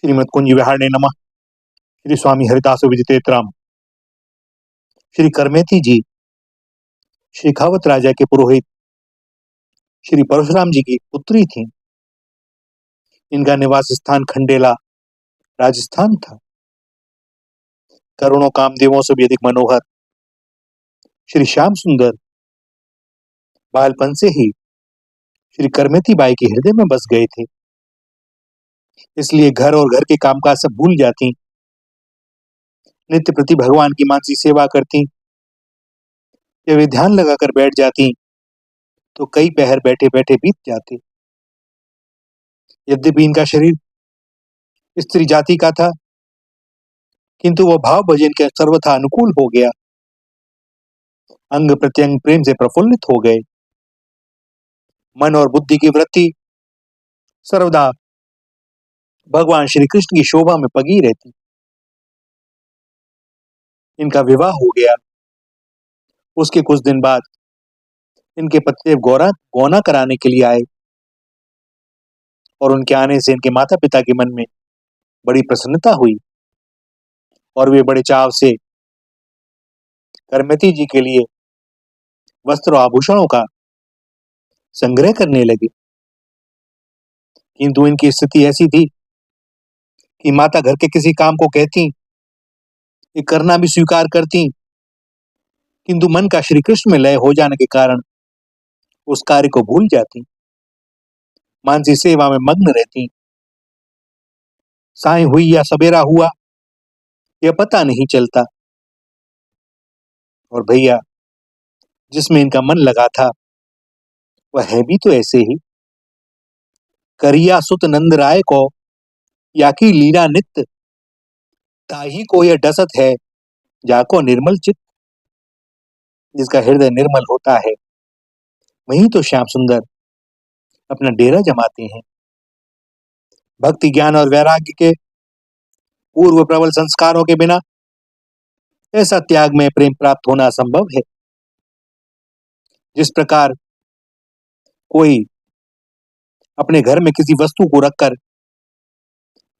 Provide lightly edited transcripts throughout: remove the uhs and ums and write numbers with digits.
श्रीमद कुंज विहारणे नमः। श्री स्वामी हरिदास विजितेत्राम। श्री करमेती जी शेखावत राजा के पुरोहित श्री परशुराम जी की पुत्री थी। इनका निवास स्थान खंडेला राजस्थान था। करोड़ों कामदेवों से भी अधिक मनोहर श्री श्याम सुंदर बालपन से ही श्री करमेती बाई के हृदय में बस गए थे। इसलिए घर और घर के कामकाज सब भूल जाती, नित्य प्रति भगवान की मानसी सेवा करती। जब वे ध्यान लगाकर बैठ जाती तो कई पहर बैठे बैठे बीत जाते। यद्यपि इनका शरीर स्त्री जाति का था, किंतु वह भाव भजन के सर्वथा अनुकूल हो गया। अंग प्रत्यंग प्रेम से प्रफुल्लित हो गए। मन और बुद्धि की वृत्ति सर्वदा भगवान श्री कृष्ण की शोभा में पगी रहती। इनका विवाह हो गया। उसके कुछ दिन बाद इनके पतिदेव गौना कराने के लिए आए और उनके आने से इनके माता पिता के मन में बड़ी प्रसन्नता हुई और वे बड़े चाव से करमेती जी के लिए वस्त्र और आभूषणों का संग्रह करने लगे। किंतु इनकी स्थिति ऐसी थी कि माता घर के किसी काम को कहती, ये करना भी स्वीकार करती, किंतु मन का श्री कृष्ण में लय हो जाने के कारण उस कार्य को भूल जाती। मानसी सेवा में मग्न रहती। साय हुई या सवेरा हुआ यह पता नहीं चलता। और भैया, जिसमें इनका मन लगा था वह है भी तो ऐसे ही। करिया सुत नंद राय को या की लीला नित्य, ताही को यह डसत है जाको निर्मल चित्त। जिसका हृदय निर्मल होता है वही तो श्याम सुंदर अपना डेरा जमाते हैं। भक्ति ज्ञान और वैराग्य के पूर्व प्रबल संस्कारों के बिना ऐसा त्याग में प्रेम प्राप्त होना असंभव है। जिस प्रकार कोई अपने घर में किसी वस्तु को रखकर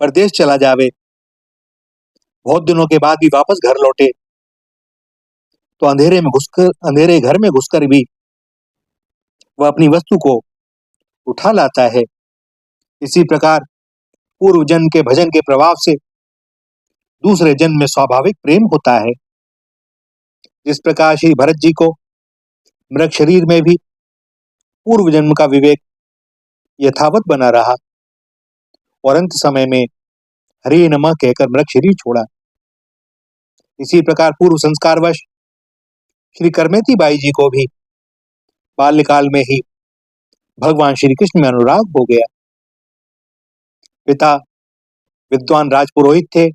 परदेश चला जावे, बहुत दिनों के बाद भी वापस घर लौटे तो अंधेरे घर में घुसकर भी वह अपनी वस्तु को उठा लाता है। इसी प्रकार पूर्व जन्म के भजन के प्रभाव से दूसरे जन्म में स्वाभाविक प्रेम होता है। जिस प्रकार श्री भरत जी को मृग शरीर में भी पूर्व जन्म का विवेक यथावत बना रहा और अंत समय में हरे नमः कहकर मृग शरीर छोड़ा। इसी प्रकार पूर्व संस्कारवश श्री करमेती बाई जी को भी बाल्यकाल में ही भगवान श्री कृष्ण में अनुराग हो गया। पिता विद्वान राजपुरोहित थे,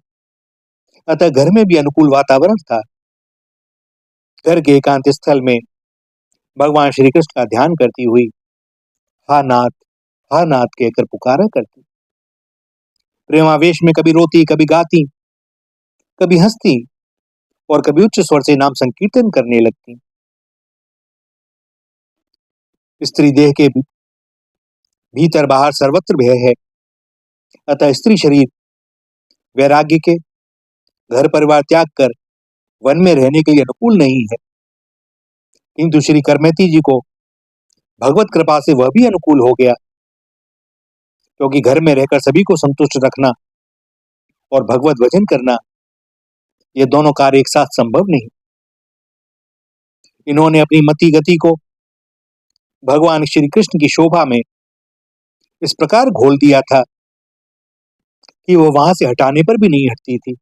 अतः घर में भी अनुकूल वातावरण था। घर के एकांत स्थल में भगवान श्री कृष्ण का ध्यान करती हुई हा नाथ कहकर पुकारा करती। प्रेमावेश में कभी रोती, कभी गाती, कभी हंसती और कभी उच्च स्वर से नाम संकीर्तन करने लगती। स्त्री देह के भीतर बाहर सर्वत्र भय है, अतः स्त्री शरीर वैराग्य के घर परिवार त्याग कर वन में रहने के लिए अनुकूल नहीं है। किंतु श्री करमेती जी को भगवत कृपा से वह भी अनुकूल हो गया, क्योंकि घर में रहकर सभी को संतुष्ट रखना और भगवत भजन करना ये दोनों कार्य एक साथ संभव नहीं। इन्होंने अपनी मति गति को भगवान श्री कृष्ण की शोभा में इस प्रकार घोल दिया था कि वो वहां से हटाने पर भी नहीं हटती थी।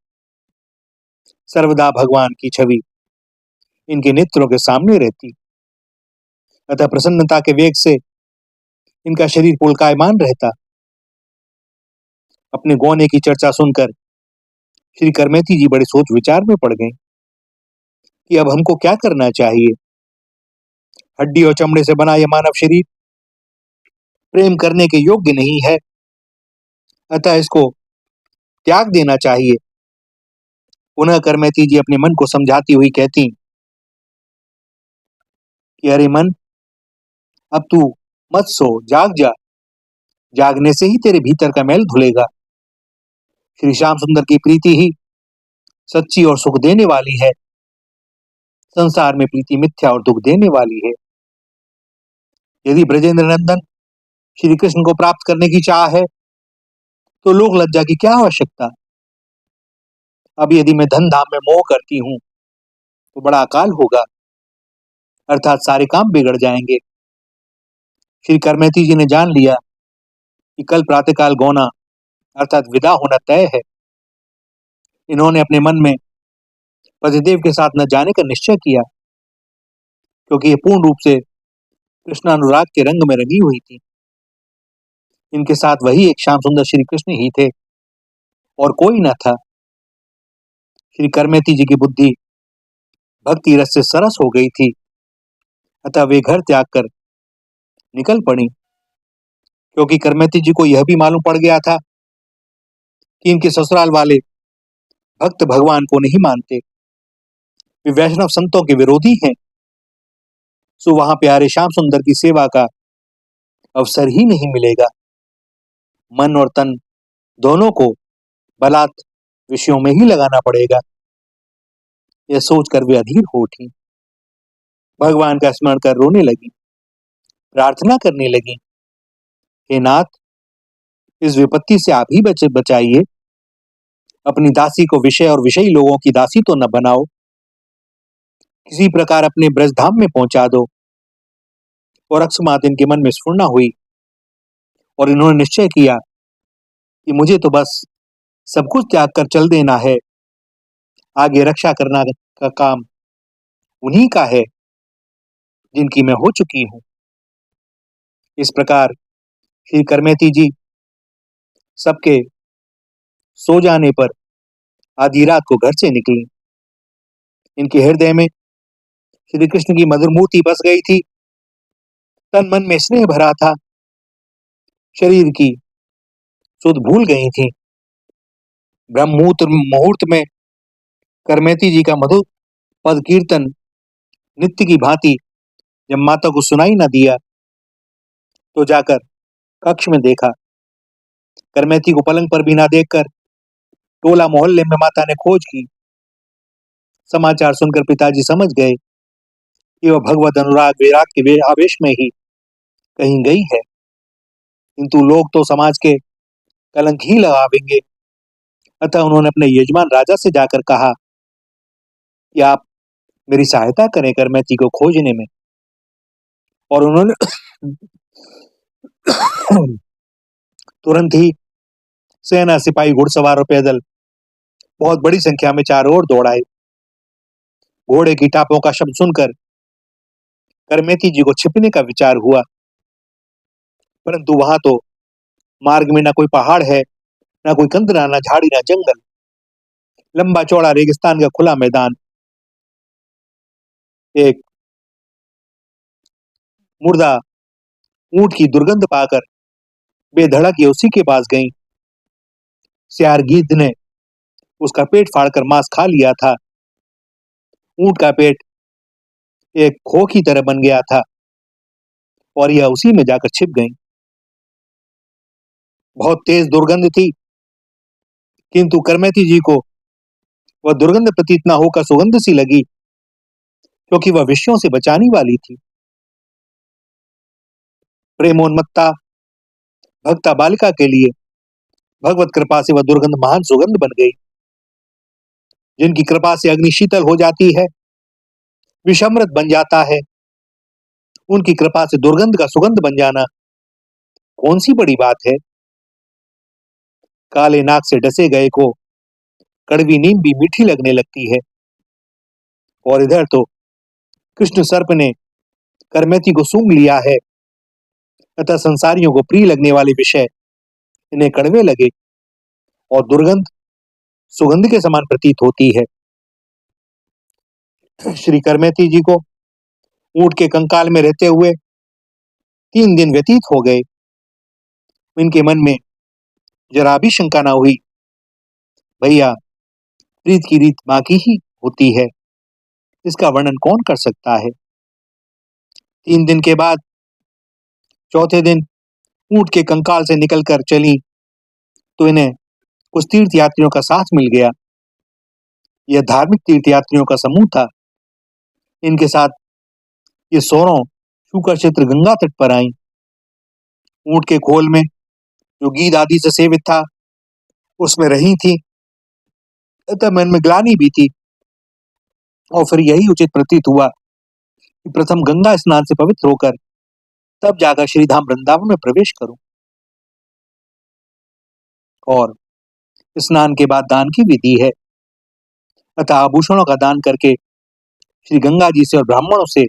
सर्वदा भगवान की छवि इनके नेत्रों के सामने रहती, अतः प्रसन्नता के वेग से इनका शरीर पुलकायमान रहता। अपने गौने की चर्चा सुनकर श्री करमेती जी बड़े सोच विचार में पड़ गए कि अब हमको क्या करना चाहिए। हड्डी और चमड़े से बना यह मानव शरीर प्रेम करने के योग्य नहीं है, अतः इसको त्याग देना चाहिए। पुनः करमेती जी अपने मन को समझाती हुई कहती कि अरे मन, अब तू मत सो, जाग जा। जागने से ही तेरे भीतर का मैल धुलेगा। श्री श्याम सुंदर की प्रीति ही सच्ची और सुख देने वाली है। संसार में प्रीति मिथ्या और दुख देने वाली है। यदि ब्रजेंद्र नंदन श्री कृष्ण को प्राप्त करने की चाह है तो लोक लज्जा की क्या आवश्यकता। अब यदि मैं धन धाम में मोह करती हूं तो बड़ा अकाल होगा, अर्थात सारे काम बिगड़ जाएंगे। श्री करमेती जी ने जान लिया कि कल प्रातःकाल गौना अर्थात विदा होना तय है। इन्होंने अपने मन में पतिदेव के साथ न जाने का निश्चय किया, क्योंकि ये पूर्ण रूप से कृष्णानुराग के रंग में रंगी हुई थी। इनके साथ वही एक श्याम सुंदर श्री कृष्ण ही थे और कोई न था। श्री करमेती जी की बुद्धि भक्ति रस से सरस हो गई थी, अतः वे घर त्याग कर निकल पड़ी, क्योंकि करमेती जी को यह भी मालूम पड़ गया था कि इनके ससुराल वाले भक्त भगवान को नहीं मानते, वे वैष्णव संतों के विरोधी हैं। सो वहां प्यारे श्याम सुंदर की सेवा का अवसर ही नहीं मिलेगा। मन और तन दोनों को बलात् विषयों में ही लगाना पड़ेगा। यह सोचकर वे अधीर हो उठी, भगवान का स्मरण कर रोने लगी, प्रार्थना करने लगी, हे नाथ, इस विपत्ति से आप ही बचाइए। अपनी दासी को विषय और विषयी लोगों की दासी तो न बनाओ। किसी प्रकार अपने ब्रजधाम में पहुंचा दो। और अकस्मात इनके मन में स्फुरना हुई और इन्होंने निश्चय किया कि मुझे तो बस सब कुछ त्याग कर चल देना है, आगे रक्षा करना का काम उन्हीं का है जिनकी मैं हो चुकी हूं। इस प्रकार श्री करमेती जी सबके सो जाने पर आधी रात को घर से निकली। इनके हृदय में श्री कृष्ण की मधुर मूर्ति बस गई थी, तन मन में स्नेह भरा था, शरीर की सुध भूल गई थी। ब्रह्ममुहूर्त मुहूर्त में करमेती जी का मधुर पद कीर्तन नित्य की भांति जब माता को सुनाई न दिया तो जाकर कक्ष में देखा। करमेती को पलंग पर भी ना देखकर टोला मोहल्ले में माता ने खोज की। समाचार सुनकर पिताजी समझ गए कि वह भगवत अनुराग विराग के आवेश में ही कहीं गई है, किंतु लोग तो समाज के कलंक ही लगावेंगे। अतः उन्होंने अपने यजमान राजा से जाकर कहा कि आप मेरी सहायता करें करमेती को खोजने में। और उन्होंने तुरंत ही सेना सिपाही घुड़सवार और पैदल बहुत बड़ी संख्या में चारों ओर दौड़ाए। घोड़े की टापों का शब्द सुनकर करमेती जी को छिपने का विचार हुआ, परंतु वहां तो मार्ग में ना कोई पहाड़ है, ना कोई कंदरा, ना झाड़ी, ना जंगल, लंबा चौड़ा रेगिस्तान का खुला मैदान। एक मुर्दा ऊंट की दुर्गंध पाकर बेधड़क ये उसी के पास गई। सियार गिद्ध ने उसका पेट फाड़कर मांस खा लिया था। ऊंट का पेट एक खो की तरह बन गया था और यह उसी में जाकर छिप गई। बहुत तेज दुर्गंध थी, किंतु करमेती जी को वह दुर्गंध प्रतीत न होकर सुगंध सी लगी, क्योंकि वह विषयों से बचाने वाली थी। प्रेमोन्मत्ता भक्ता बालिका के लिए भगवत कृपा से वह दुर्गंध महान सुगंध बन गई। जिनकी कृपा से अग्नि शीतल हो जाती है, विषमृत बन जाता है, उनकी कृपा से दुर्गंध का सुगंध बन जाना कौन सी बड़ी बात है। काले नाग से डसे गए को कड़वी नीम भी मीठी लगने लगती है। और इधर तो कृष्ण सर्प ने करमेती को सूंघ लिया है, अतः संसारियों को प्रिय लगने वाले विषय इन्हें कड़वे लगे और दुर्गंध सुगंध के समान प्रतीत होती है। श्री करमेती जी को ऊंट के कंकाल में रहते हुए 3 दिन व्यतीत हो गए। इनके मन में जरा भी शंका ना हुई, भैया प्रीत की रीत मां की ही होती है, इसका वर्णन कौन कर सकता है। 3 दिन के बाद चौथे दिन ऊंट के कंकाल से निकलकर चली तो इन्हें कुछ तीर्थ यात्रियों का साथ मिल गया। यह धार्मिक तीर्थ यात्रियों का समूह था। इनके साथ ये सोरों शुकर क्षेत्र गंगा तट पर आई। ऊंट के खोल में जो गीध आदि से सेवित था उसमें रही थी, अतः मन में ग्लानि भी थी। और फिर यही उचित प्रतीत हुआ कि प्रथम गंगा स्नान से पवित्र होकर तब जाकर श्रीधाम वृंदावन में प्रवेश करूं। और स्नान के बाद दान की विधि है, अतः आभूषणों का दान करके श्री गंगा जी से और ब्राह्मणों से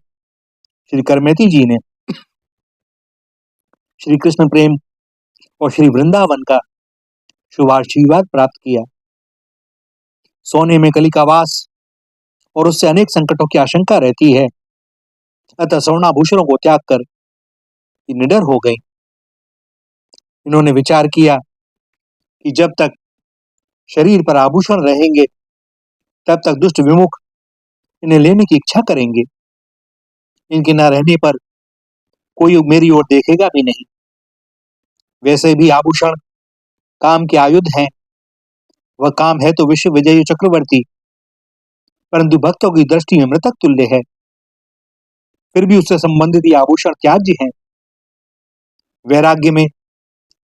श्री करमेती जी ने श्री कृष्ण प्रेम और श्री वृंदावन का शुभाशीर्वाद प्राप्त किया। सोने में कली का वास और उससे अनेक संकटों की आशंका रहती है, अतः स्वर्णाभूषणों को त्याग कर निडर हो गई। इन्होंने विचार किया कि जब तक शरीर पर आभूषण रहेंगे तब तक दुष्ट विमुख इन्हें लेने की इच्छा करेंगे। इनके न रहने पर कोई मेरी ओर देखेगा भी नहीं। वैसे भी आभूषण काम के आयुध हैं। वह काम है तो विश्व विजयी चक्रवर्ती, परंतु भक्तों की दृष्टि में मृतक तुल्य है। फिर भी उससे संबंधित ये आभूषण त्याज्य हैं। वैराग्य में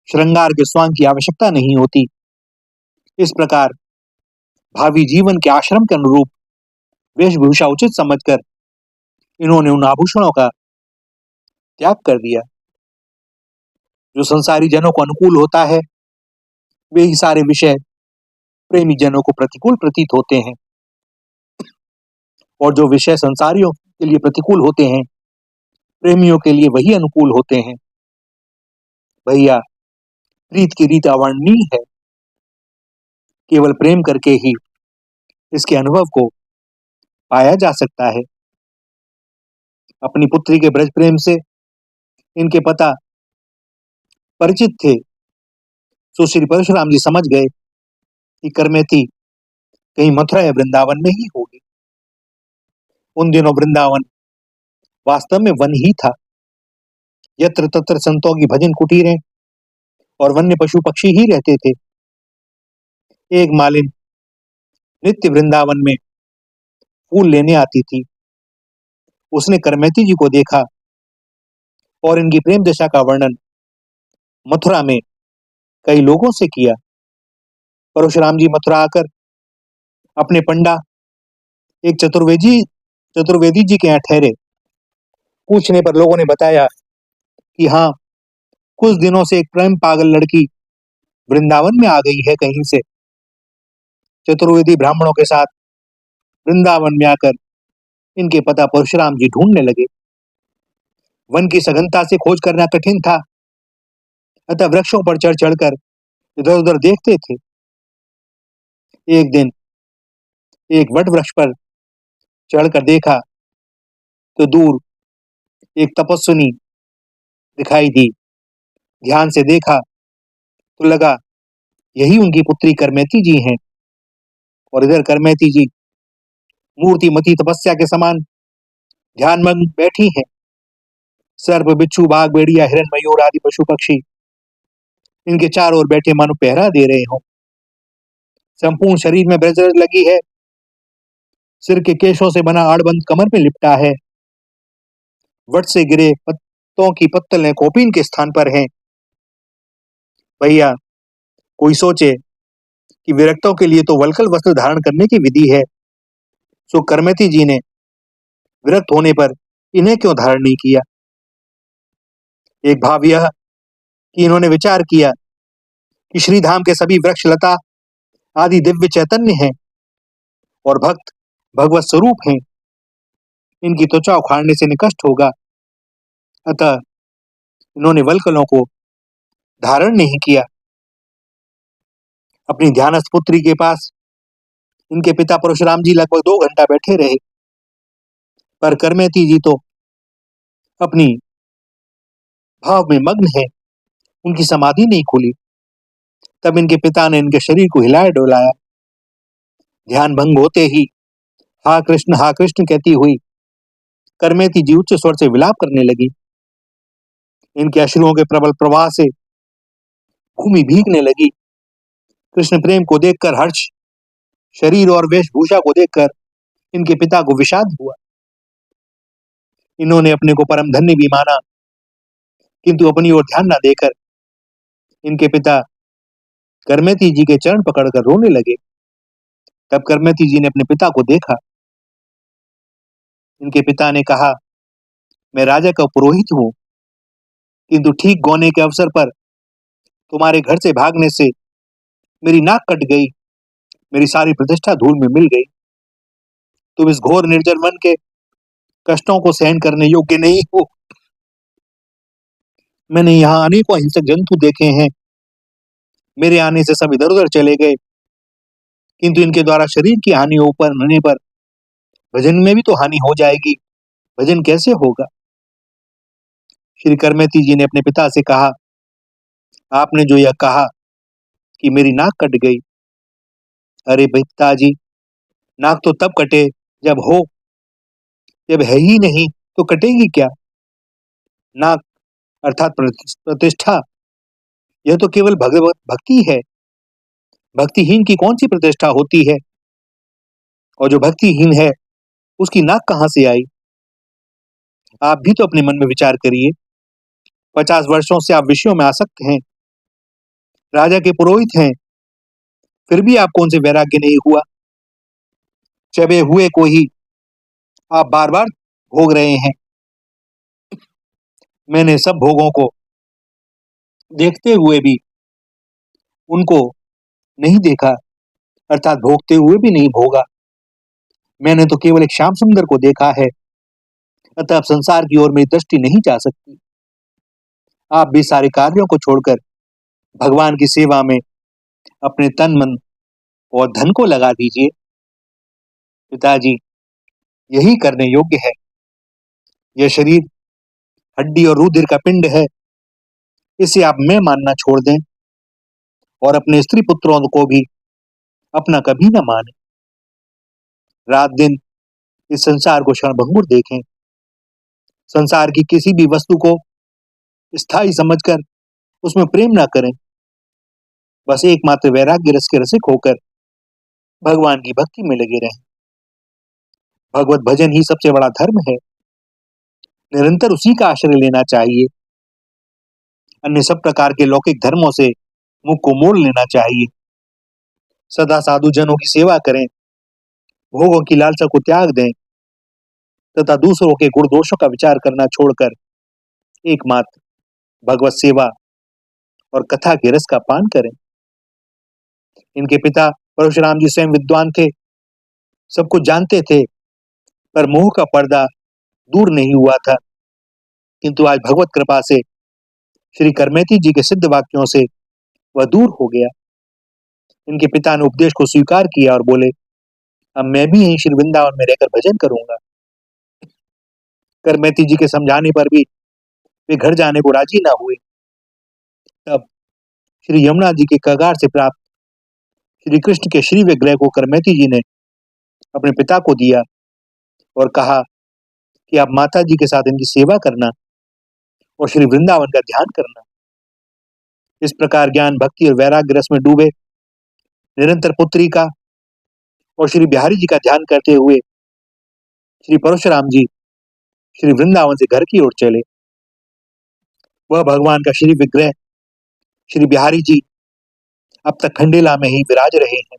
श्रृंगार के स्वांग की आवश्यकता नहीं होती। इस प्रकार भावी जीवन के आश्रम के अनुरूप वेशभूषा उचित समझकर इन्होंने उन आभूषणों का त्याग कर दिया। जो संसारी जनों को अनुकूल होता है वे ही सारे विषय प्रेमी जनों को प्रतिकूल प्रतीत होते हैं, और जो विषय संसारियों के लिए प्रतिकूल होते हैं प्रेमियों के लिए वही अनुकूल होते हैं। भैया, प्रीत की रीत अवर्णनीय है। केवल प्रेम करके ही इसके अनुभव को पाया जा सकता है। अपनी पुत्री के ब्रज प्रेम से इनके पिता परिचित थे, सो श्री परशुराम जी समझ गए कि करमेती कहीं मथुरा या वृंदावन में ही होगी। उन दिनों वृंदावन वास्तव में वन ही था। यत्र तत्र संतों की भजन कुटीरें और वन्य पशु पक्षी ही रहते थे। एक मालिन नित्य वृंदावन में फूल लेने आती थी। उसने करमेती जी को देखा और इनकी प्रेम दशा का वर्णन मथुरा में कई लोगों से किया। परशुराम जी मथुरा आकर अपने पंडा एक चतुर्वेदी जी के यहाँ ठहरे। पूछने पर लोगों ने बताया कि हाँ, कुछ दिनों से एक प्रेम पागल लड़की वृंदावन में आ गई है कहीं से। चतुर्वेदी ब्राह्मणों के साथ वृंदावन में आकर इनके पिता परशुराम जी ढूंढने लगे। वन की सघनता से खोज करना कठिन था, अतः वृक्षों पर चढ़ चढ़कर इधर उधर देखते थे। एक दिन एक वट वृक्ष पर चढ़कर देखा तो दूर एक तपस्विनी दिखाई दी। ध्यान से देखा तो लगा यही उनकी पुत्री करमेती जी हैं। और इधर करमेती जी मूर्तिमती तपस्या के समान ध्यानमग्न बैठी हैं। सर्प, बिच्छू, बाघ, भेड़िया, हिरण, मयूर आदि पशु पक्षी इनके चारों ओर बैठे मानो पहरा दे रहे हों। संपूर्ण शरीर में ब्रजरज लगी है। सिर के केशों से बना आड़बंद कमर में लिपटा है। वट से गिरे पत्तों की पत्तलें कौपीन के स्थान पर हैं। भैया, कोई सोचे कि विरक्तों के लिए तो वल्कल वस्त्र धारण करने की विधि है, सो करमेती जी ने विरक्त होने पर इन्हें क्यों धारण नहीं किया। एक भाव यह कि इन्होंने विचार किया कि श्रीधाम के सभी वृक्ष लता आदि दिव्य चैतन्य हैं और भक्त भगवत स्वरूप हैं। इनकी त्वचा उखाड़ने से निकष्ट होगा, अतः इन्होंने वल्कलों को धारण नहीं किया। अपनी ध्यानस्थ पुत्री के पास इनके पिता परशुराम जी लगभग 2 घंटा बैठे रहे, पर करमेती जी तो अपनी भाव में मग्न है। उनकी समाधि नहीं खुली। तब इनके पिता ने इनके शरीर को हिलाया डोलाया। ध्यान भंग होते ही हा कृष्ण कहती हुई करमेती जी उच्च स्वर से विलाप करने लगी। इनके अश्रुओं के प्रबल प्रवाह से भूमि भीगने लगी। कृष्ण प्रेम को देखकर हर्ष, शरीर और वेशभूषा को देखकर इनके पिता को विषाद हुआ। इन्होंने अपने को परम धन्य भी माना, किंतु अपनी ओर ध्यान न देकर इनके पिता करमेती जी के चरण पकड़कर रोने लगे। तब करमेती जी ने अपने पिता को देखा। इनके पिता ने कहा, मैं राजा का पुरोहित हूं, किंतु ठीक गौने के अवसर पर तुम्हारे घर से भागने से मेरी नाक कट गई, मेरी सारी प्रतिष्ठा धूल में मिल गई। तुम इस घोर निर्जन वन के कष्टों को सहन करने योग्य नहीं हो। मैंने यहाँ अनेकों हिंसक जंतु देखे हैं, मेरे आने से सब इधर उधर चले गए, किंतु इनके द्वारा शरीर की हानि होने पर भजन में भी तो हानि हो जाएगी, भजन कैसे होगा। श्री करमेती जी ने अपने पिता से कहा, आपने जो यह कहा कि मेरी नाक कट गई, अरे पिताजी, नाक तो तब कटे जब हो, जब है ही नहीं तो कटेगी क्या। नाक अर्थात प्रतिष्ठा, यह तो केवल भगवत भक्ति है। भक्तिहीन की कौन सी प्रतिष्ठा होती है, और जो भक्तिहीन है उसकी नाक कहां से आई। आप भी तो अपने मन में विचार करिए। 50 वर्षों से आप विषयों में आसक्त हैं, राजा के पुरोहित हैं, फिर भी आपको उनसे वैराग्य नहीं हुआ। चबे हुए को ही आप बार बार भोग रहे हैं। मैंने सब भोगों को देखते हुए भी उनको नहीं देखा, अर्थात भोगते हुए भी नहीं भोगा। मैंने तो केवल एक श्याम सुंदर को देखा है, अतः अब संसार की ओर मेरी दृष्टि नहीं जा सकती। आप भी सारे कार्यों को छोड़कर भगवान की सेवा में अपने तन मन और धन को लगा दीजिए। पिताजी, यही करने योग्य है। यह शरीर हड्डी और रुधिर का पिंड है, इसे आप मैं मानना छोड़ दें और अपने स्त्री पुत्रों को भी अपना कभी न माने। रात दिन इस संसार को क्षणभंगुर देखें। संसार की किसी भी वस्तु को स्थायी समझकर उसमें प्रेम ना करें। बस एकमात्र वैराग्य रस के रसिक होकर भगवान की भक्ति में लगे रहें। भगवत भजन ही सबसे बड़ा धर्म है, निरंतर उसी का आश्रय लेना चाहिए। अन्य सब प्रकार के लौकिक धर्मों से मुख को मोड़ लेना चाहिए। सदा साधु जनों की सेवा करें, भोगों की लालसा को त्याग दें तथा दूसरों के गुण दोषों का विचार करना छोड़कर एकमात्र भगवत सेवा और कथा के रस का पान करें। इनके पिता परशुराम जी स्वयं विद्वान थे, सब कुछ जानते थे, पर मोह का पर्दा दूर नहीं हुआ था। किंतु आज भगवत कृपा से श्री करमेती जी के सिद्ध वाक्यों से वह दूर हो गया। इनके पिता ने उपदेश को स्वीकार किया और बोले, अब मैं भी यहीं श्री वृंदावन में रहकर भजन करूंगा। करमेती जी के समझाने पर भी वे घर जाने को राजी ना हुए। तब श्री यमुना जी के कगार से प्राप्त श्री कृष्ण के श्री विग्रह को करमेती जी ने अपने पिता को दिया और कहा कि आप माता जी के साथ इनकी सेवा करना और श्री वृंदावन का ध्यान करना। इस प्रकार ज्ञान भक्ति और वैराग्य रस में डूबे निरंतर पुत्री का और श्री बिहारी जी का ध्यान करते हुए श्री परशुराम जी श्री वृंदावन से घर की ओर चले। वह भगवान का श्री विग्रह श्री बिहारी जी अब तक खंडेला में ही विराज रहे हैं।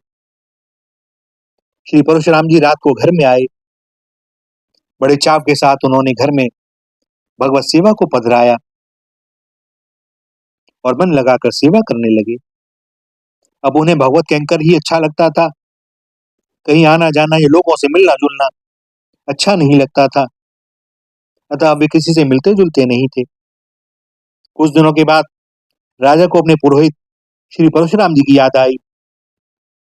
श्री परशुराम जी रात को घर में आए। बड़े चाव के साथ उन्होंने घर में भगवत सेवा को पधराया और मन लगाकर सेवा करने लगे। अब उन्हें भगवत कैंकर ही अच्छा लगता था, कहीं आना जाना या लोगों से मिलना जुलना अच्छा नहीं लगता था। अतः अब वे किसी से मिलते जुलते नहीं थे। कुछ दिनों के बाद राजा को अपने पुरोहित श्री परशुराम जी की याद आई।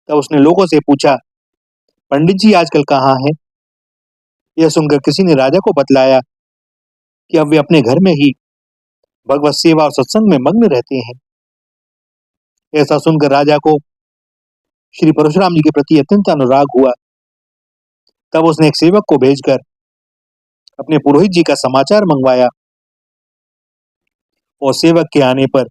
तब उसने लोगों से पूछा, पंडित जी आजकल कहाँ हैं। यह सुनकर किसी ने राजा को बतलाया कि अब वे अपने घर में ही भगवत सेवा और सत्संग में मग्न रहते हैं। ऐसा सुनकर राजा को श्री परशुराम जी के प्रति अत्यंत अनुराग हुआ। तब उसने एक सेवक को भेजकर अपने पुरोहित जी का समाचार मंगवाया और सेवक के आने पर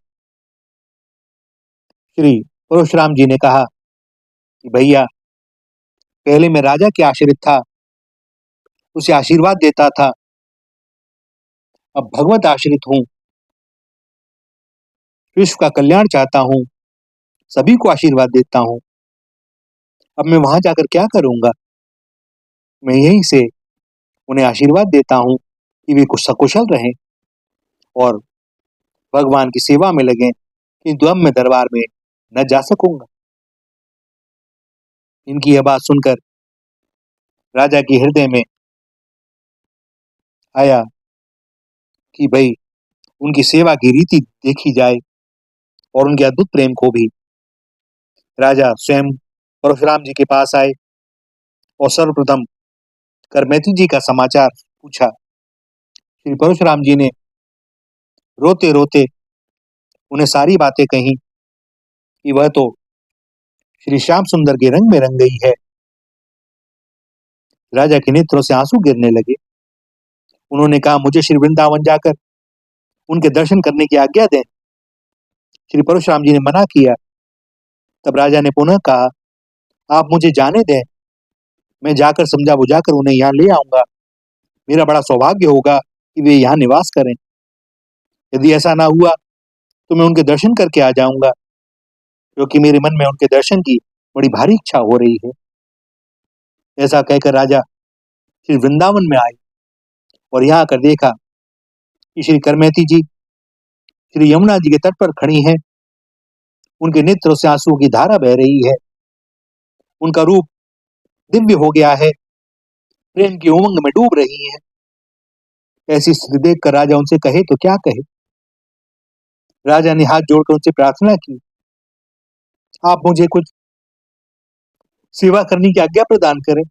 श्री परशुराम जी ने कहा कि भैया, पहले मैं राजा के आश्रित था, उसे आशीर्वाद देता था, अब भगवत आश्रित हूं, विश्व का कल्याण चाहता हूं, सभी को आशीर्वाद देता हूं। अब मैं वहां जाकर क्या करूंगा? मैं यहीं से उन्हें आशीर्वाद देता हूं कि वे कुछ सकुशल रहें और भगवान की सेवा में लगे, किंतु अब मैं दरबार में न जा सकूंगा। इनकी यह बात सुनकर राजा के हृदय में आया कि भाई, उनकी सेवा की रीति देखी जाए और उनके अद्भुत प्रेम को भी। राजा स्वयं परशुराम जी के पास आए और सर्वप्रथम करमेती जी का समाचार पूछा। श्री परशुराम जी ने रोते रोते उन्हें सारी बातें कही कि वह तो श्री श्याम सुंदर के रंग में रंग गई है। राजा के नेत्रों से आंसू गिरने लगे। उन्होंने कहा, मुझे श्री वृंदावन जाकर उनके दर्शन करने की आज्ञा दें। श्री परशुराम जी ने मना किया। तब राजा ने पुनः कहा, आप मुझे जाने दें, मैं जाकर समझा बुझाकर उन्हें यहाँ ले आऊंगा। मेरा बड़ा सौभाग्य होगा कि वे यहाँ निवास करें। यदि ऐसा ना हुआ तो मैं उनके दर्शन करके आ जाऊंगा, क्योंकि मेरे मन में उनके दर्शन की बड़ी भारी इच्छा हो रही है। ऐसा कहकर राजा श्री वृंदावन में आए और यहाँ आकर देखा कि श्री करमेती जी श्री यमुना जी के तट पर खड़ी हैं। उनके नेत्रों से आंसुओं की धारा बह रही है। उनका रूप दिव्य हो गया है, प्रेम की उमंग में डूब रही है। ऐसी स्थिति देखकर राजा उनसे कहे तो क्या कहे। राजा ने हाथ जोड़कर उनसे प्रार्थना की, आप मुझे कुछ सेवा करने की आज्ञा प्रदान करें।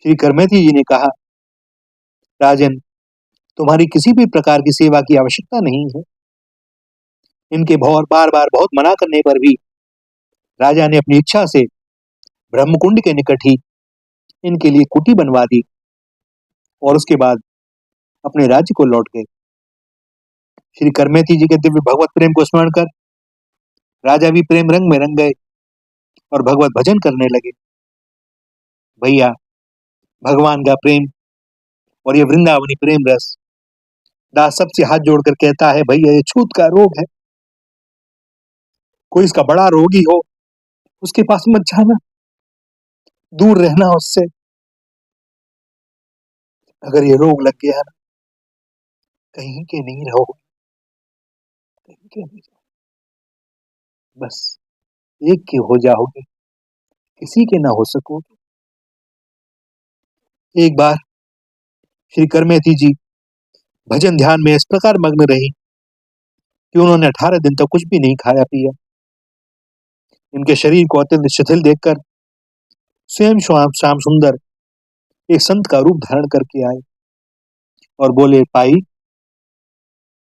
श्री करमेती जी ने कहा, राजन, तुम्हारी किसी भी प्रकार की सेवा की आवश्यकता नहीं है। इनके बार बार बहुत मना करने पर भी राजा ने अपनी इच्छा से ब्रह्मकुंड के निकट ही इनके लिए कुटी बनवा दी और उसके बाद अपने राज्य को लौट गए। श्री करमेती जी के दिव्य भगवत प्रेम को स्मरण कर राजा भी प्रेम रंग में रंग गए और भगवत भजन करने लगे। भैया, भगवान का प्रेम और ये वृंदावनी प्रेम रस, दास सबसे हाथ जोड़कर कहता है, भैया ये छूत का रोग है। कोई इसका बड़ा रोगी हो, उसके पास मत जाना, दूर रहना उससे। अगर ये रोग लग गया ना, कहीं के नहीं रहोगे, कहीं के नहीं रहोगे, बस एक के हो जाओगे, किसी के ना हो सकोगे। एक बार श्री करमेती जी भजन ध्यान में इस प्रकार मग्न रही कि उन्होंने 18 दिन तक कुछ भी नहीं खाया पिया। इनके शरीर को अत्यंत शिथिल देखकर स्वयं श्याम सुंदर एक संत का रूप धारण करके आए और बोले, पाई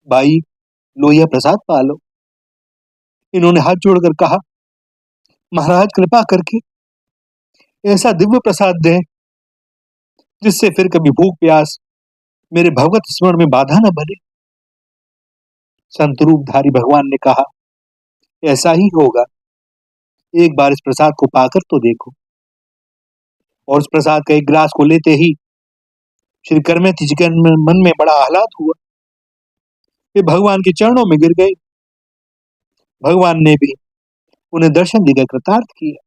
भाई, लो यह प्रसाद पा लो। इन्होंने हाथ जोड़कर कहा, महाराज कृपा करके ऐसा दिव्य प्रसाद दें जिससे फिर कभी भूख प्यास मेरे भगवत स्मरण में बाधा न बने। संत रूपधारी भगवान ने कहा, ऐसा ही होगा, एक बार इस प्रसाद को पाकर तो देखो। और उस प्रसाद का एक गिलास को लेते ही श्री करमेती जी के मन में बड़ा आह्लाद हुआ। वे भगवान के चरणों में गिर गए। भगवान ने भी उन्हें दर्शन देकर कृतार्थ किया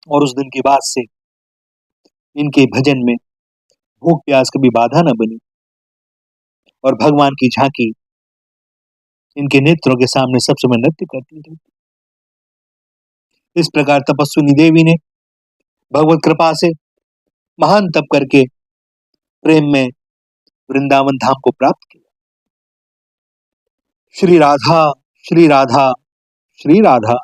और उस दिन के बाद से इनके भजन में भूख प्यास कभी बाधा न बनी और भगवान की झांकी इनके नेत्रों के सामने सब समय नृत्य करती रही। इस प्रकार तपस्विनी देवी ने भगवत कृपा से महान तप करके प्रेम में वृंदावन धाम को प्राप्त किया। श्री राधा, श्री राधा, श्री राधा।